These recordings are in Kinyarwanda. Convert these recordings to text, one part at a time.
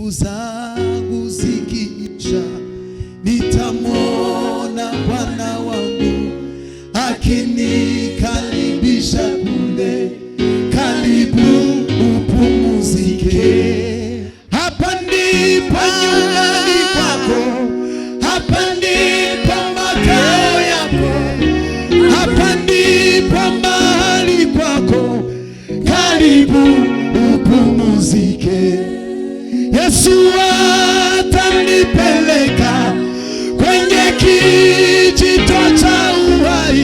siku zangu zikiisha, nitamwona Bwana wangu akinikaribisha kule, karibu upumzike. Hapa ndipo nyumbani kwako, hapa ndipo makao yako, hapa ndipo mahali kwako, karibu upumzike. Yesu atanipeleka kwenye kijito cha uhai,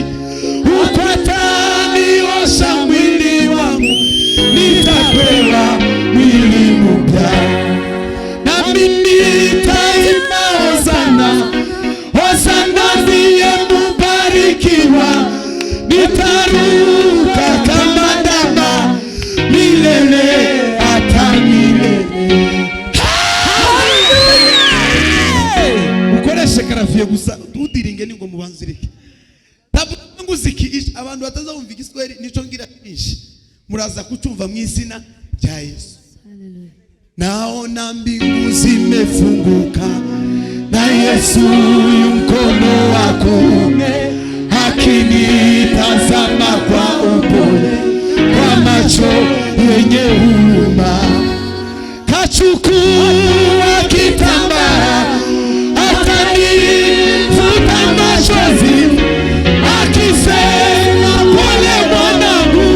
huko ataniosha mwili wangu, nitapewa mwili mpya, nami nitaimba hosana, hosana ndiye mbarikiwa, nitaruka kama ndama milele hata milele. Ukoreshe karafie gusa udiringe ningo mubanzirike. Tabu zikiisha abantu batazumva igiswahili nico ngira byinshi, muraza kucumva mu izina rya Yesu. Haleluya. Naona mbingu zimefunguka na Yesu mkono wa kuume akinitazama kwa upole, kwa macho yenye huruma. Kachukua kitambaa akanifuta machozi, akisema pole mwanangu,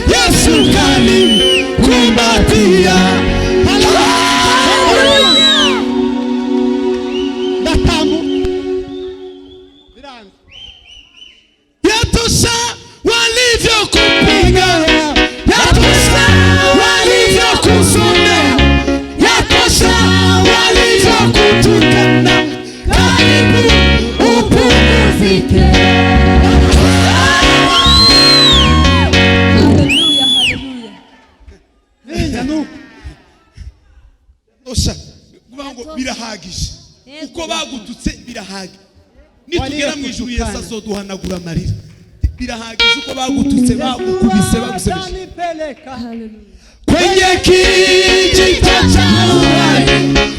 Yesu kanikumbatia. Yatosha walivyokupiga, yatosha walivyokusomea, yatosha walivyokutukana, karibu upumzike. Haleluya, haleluya. Yatosha kubango birahagije, uko bagututse birahagije. Nitugera mu ijuru Yesu azoduhanagura amarira. Birahagije uko bagututse, bagukubise, bagusebeshe. Kwenye kijito cha uhai,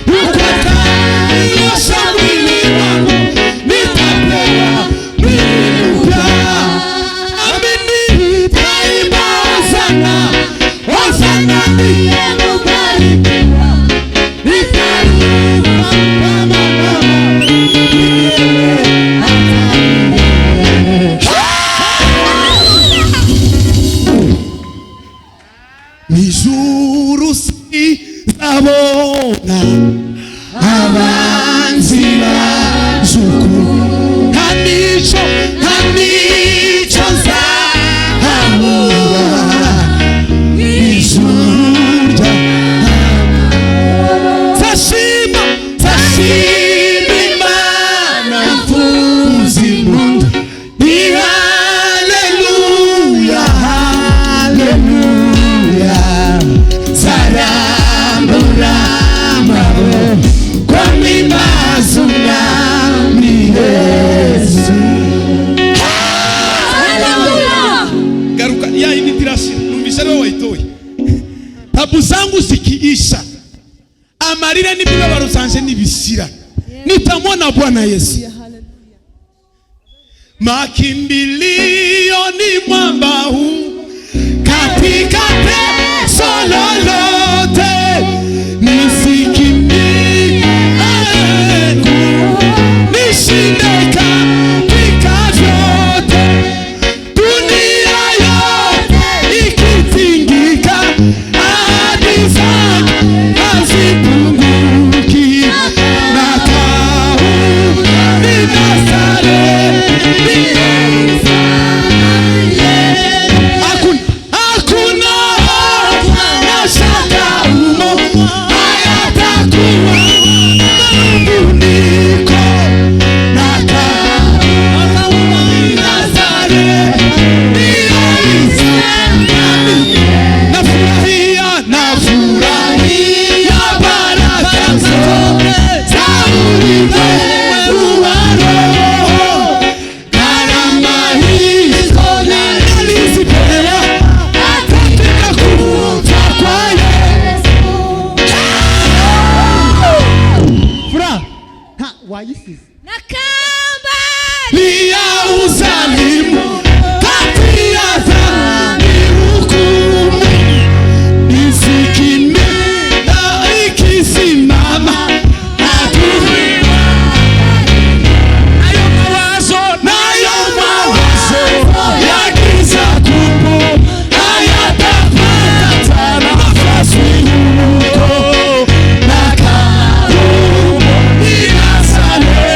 huko ataniosha mwili wangu, nitapewa mwili mpya, nami nitaimba hosana, hosana ndiye mbarikiwa, nitaruka kama ndama milele hata milele. Ijuru sizabona abanzi bajuku, kanico nzahabura ijuru zashima Imana mvuzi mundu. Haleluya, haleluya, zarambura mabo kwa mimazu nami Yesu. Haleluya. Garuka ya ini tirasi numvise leo waitoye. Tabu zangu zikiisha, amarira n'ibibabaro zanje nibisira, nitamwona Bwana Yesu. Makimbilio ni mwamba huu katika teso lolote, nisikimbie nishinde katika vyote, dunia yote ikitingika, ahadi zake hazipunguki, makao ni Nazareti. Hakuna wayisize nakamba ya uzalimu kati ya dhambi hukumu isikime na ikisimama adui nayo mawazo ya giza kubwa hayatapata nafasi huko na karumo inasale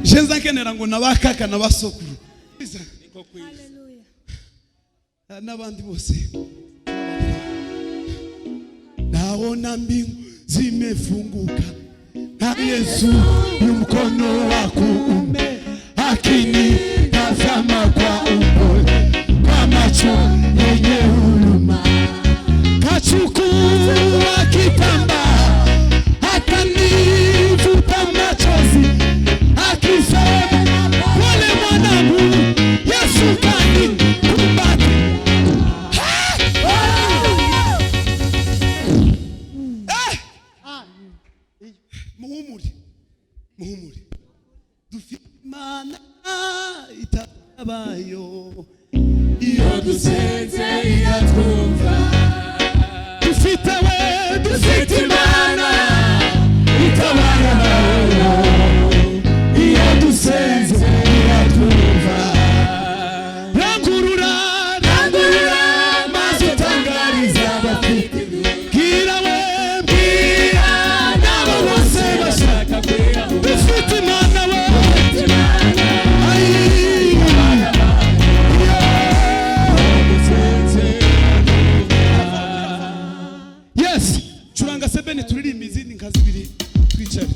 Jeza kenera ngo nabakaka nabasokuru n'abandi bose naona mbingu zimefunguka na Yesu mkono wa kuume akinitazama kwa upole kwa macho yenye huruma kachukua kitambaa akanifuta machozi akisema pole mwanangu Yesu kanikumbati muhumuri dufite Imana itabayo iyo dusenze iratwumva dufite Imana itabayo iyo dusenze iratwumva rangurura maze utangariza abafite bwira n'abo bose bashaka dufite Imana yes curanga sebene turirimba izindi nka zibiri twicare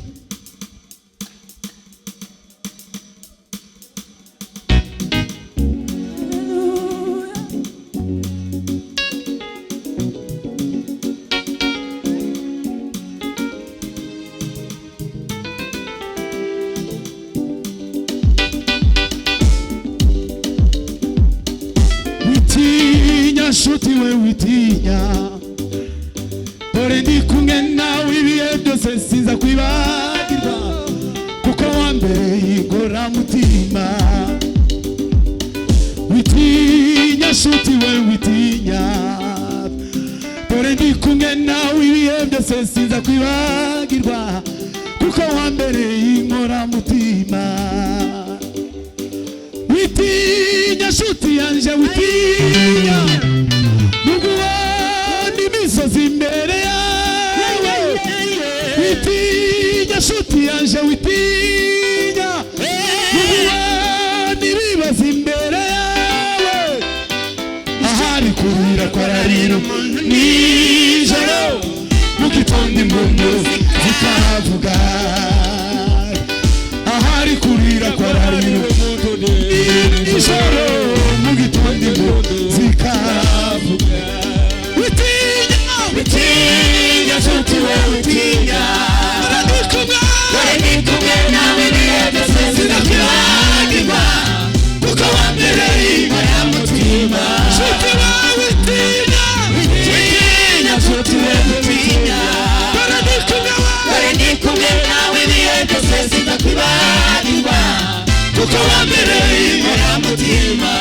witinya nshuti we witinya dore ndi kumwe nawe ibihe byose sinza kwibagirwa kuko wambereye inkoramutima witinya nshuti we witinya dore ndi kumwe nawe ibihe byose sinza kwibagirwa kuko wambereye inkoramutima witinya nshuti yanje witinya nubwo ubona imisozi imbere yawe witinya nshuti yanje witinya nubwo ubona ibibazo imbere yawe ahari kurira kwararira nijoro mu gitondo impundu zikavuga ahari kurira kwararira nijoro mu gitondo impundu zikavuga witinya nshuti we witinya ndi kumwe nawe ibihe byose sinakwibagirwa kuko wambereye inkoramutima nshuti we witinya nshuti we witinya ndi kumwe nawe ibihe byose sinakwibagirwa kuko wambereye inkoramutima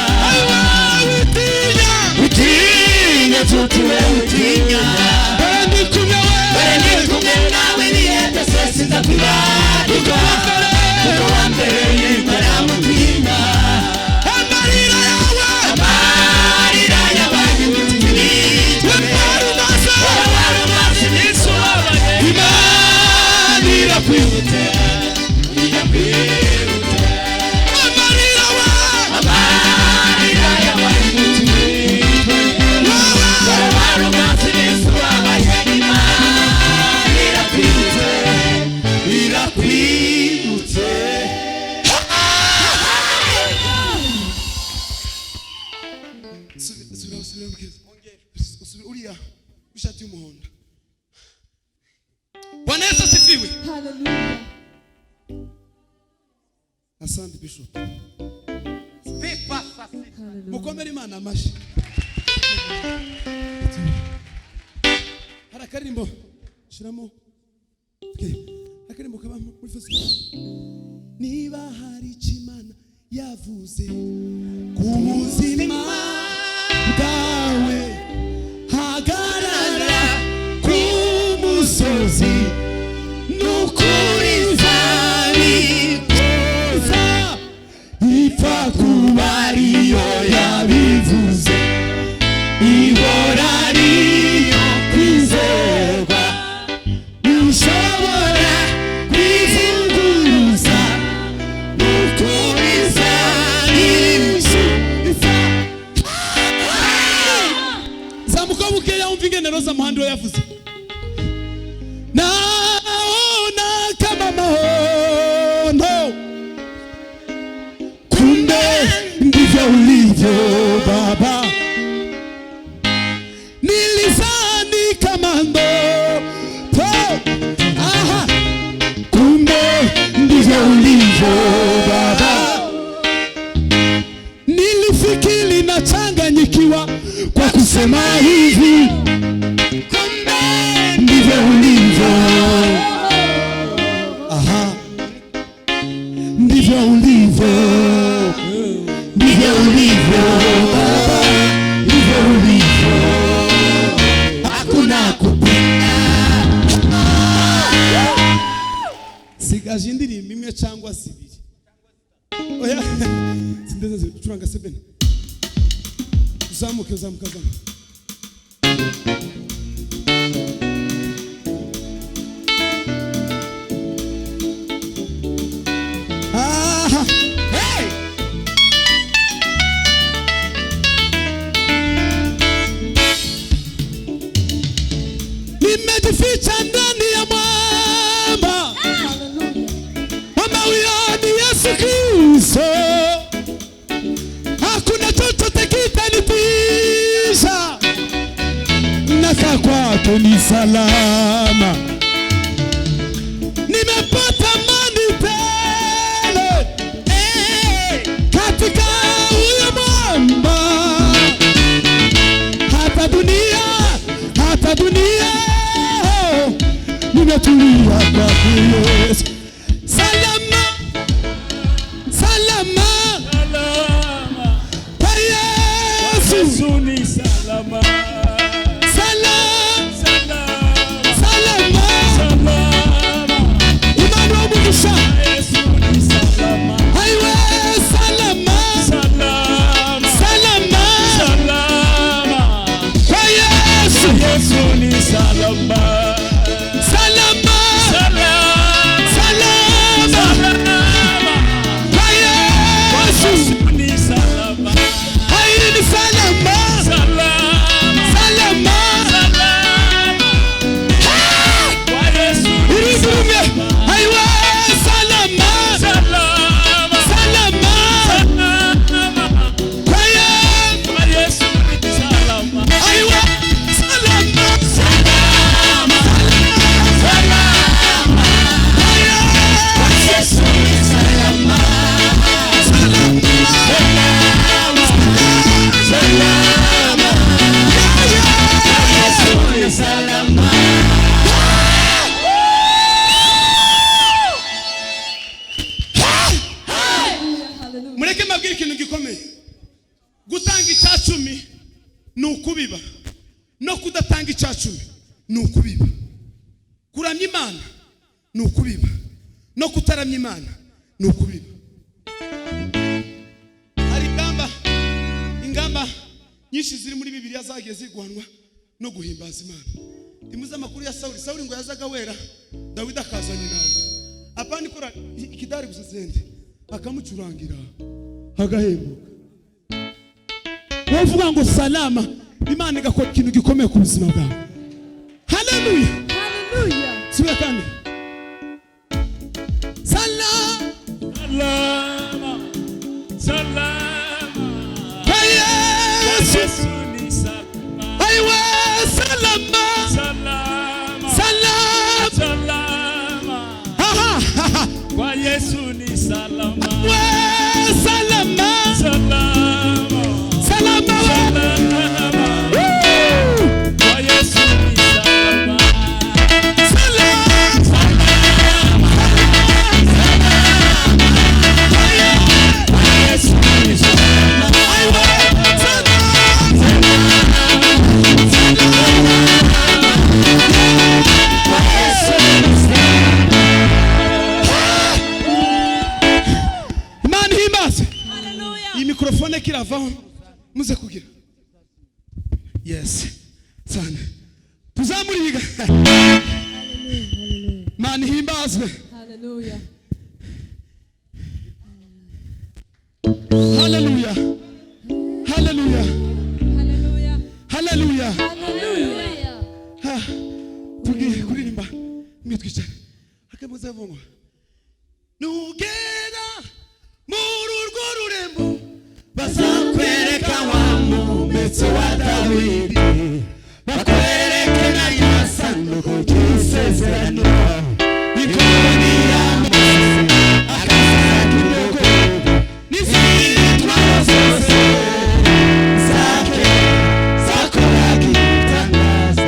witinya nshuti we witinya ndi kumwe nawe ibihe byose sinakwibagirwa kuko wambereye inkoramutima amarira y'abanyumutima warumaze iminsi ubabaye Imana irakwibutse amarira y'abanyumutima warumaze iminsi ubabaye Imana irakwibutse uriya w'ishati y'umuhondo Bwana Yesu asifiwe. Hallelujah. Asante Bishop. mukomere Imana amashi. Harakarimbo shiramo akarimbo kaba muri Facebook. Niba hari Imana yavuze ku buzima bwawe, hagarara ku musozi n'ukuri nzabikoza, ipfa kuba ariyo yabivuze, ihora ariyo kwizerwa, ushobora kwivuguruza n'ukuri nzabikoza. Zamuka bukeya umva ingenero z'amahandi we yavuze. Naona kama maono, kumbe ndivyo ulivyo Baba. Nilizani kama ndoto, kumbe ndivyo ulivyo Baba. Nilifikiri nachanganyikiwa kwa kusema hivi, kumbe ndivyo ulivyo. Ndivyo ulivyo, ndivyo ulivyo Baba, ndivyo ulivyo. Hakuna kupinga. Sigaje indirimbo imwe cyangwa zibiri. Oya, sindeze curanga 7. Zamuka. Hey! Nimejificha ndani ya mwamba, mwamba huyo ni Yesu Kristo. Hakuna chochote kitanitisha, nakaa kwake ni salama. Nimepata amani tele katika huyo mwamba. Hata dunia nimetulia kwake Yesu. Salama kwa Yesu ni salama. Mureke mabwire ikintu gikomeye. Gutanga icyacumi ni ukubiba, no kudatanga icyacumi ni ukubiba. Kuramya Imana ni ukubiba, no kutaramya Imana ni ukubiba. Hari ingamba nyinshi ziri muri Bibiliya zagiye ziguhanwa no guhimbaza Imana. Timuze amakuru ya Sawuli ngo yazaga wera, Dawidi akazana inanga. Apani kora ikidari gusezende akamucurangira hagahembuka. Wovuga ngo salama, Imana igakora ikintu gikomeye ku buzima bwawe. Haleluya. Siwe kandi salama. Yesu ni salama. Aiwa salama. Kwa Yesu ni salama. Salama. kiravaho muze kugira. Yes. Sana. Tuzamuriga. Mani himbazwe. Hallelujah. Hallelujah. Hallelujah. Hallelujah. Hallelujah. Hallelujah. Ha. Tugiye kuririmba. Mwitwicare. Akamuza vongo. Nugera muri urwo rurembo bazakwereka wa mumetso wa Dawidi. Bakwereke na yasanduku y'isezerano. Ikoni ya Mose akasaka kidogo. Nizitwa zose zake zakora gitangaza.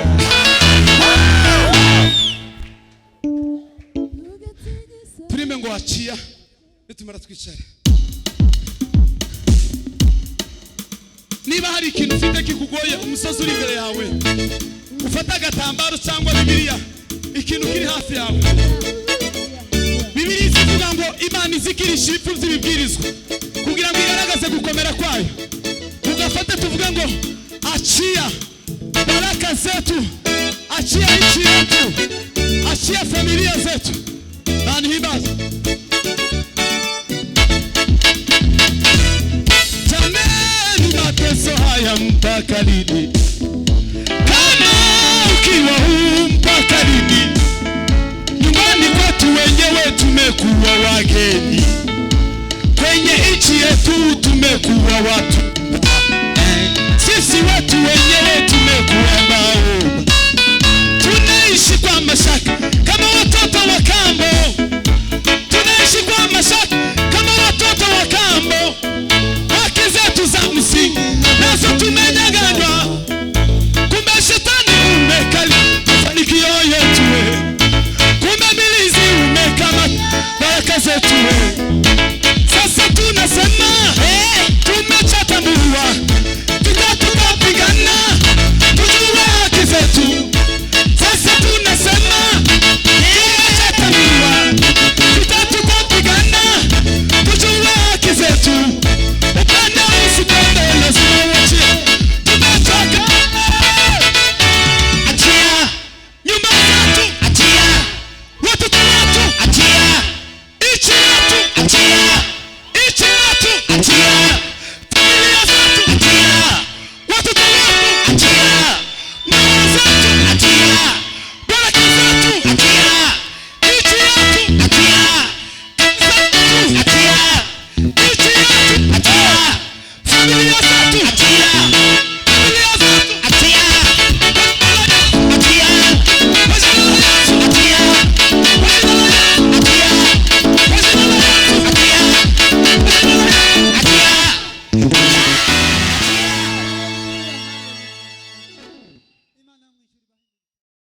Turime ngo aciya nitumara twicare. Niba hari ikintu ufite kikugoye umusozi uri imbere yawe, ufata agatambaro cyangwa Bibiliya, ikintu kiri hafi yawe. Bibiliya ivuga ngo Imana izikirisha ibipfu by'ibibwirizwa kugira ngo igaragaze gukomera kwayo. Ugafata tuvuga ngo achia baraka zetu, achia nchi yetu, achia familia zetu. Nani himbaza? Jameni, mateso haya mpaka lini? Kama ukiwa mpaka lini? Nyumbani kwetu wenyewe tumekuwa wageni, kwenye nchi yetu tumekuwa watu, sisi watu wenyewe tumekuwa mbao.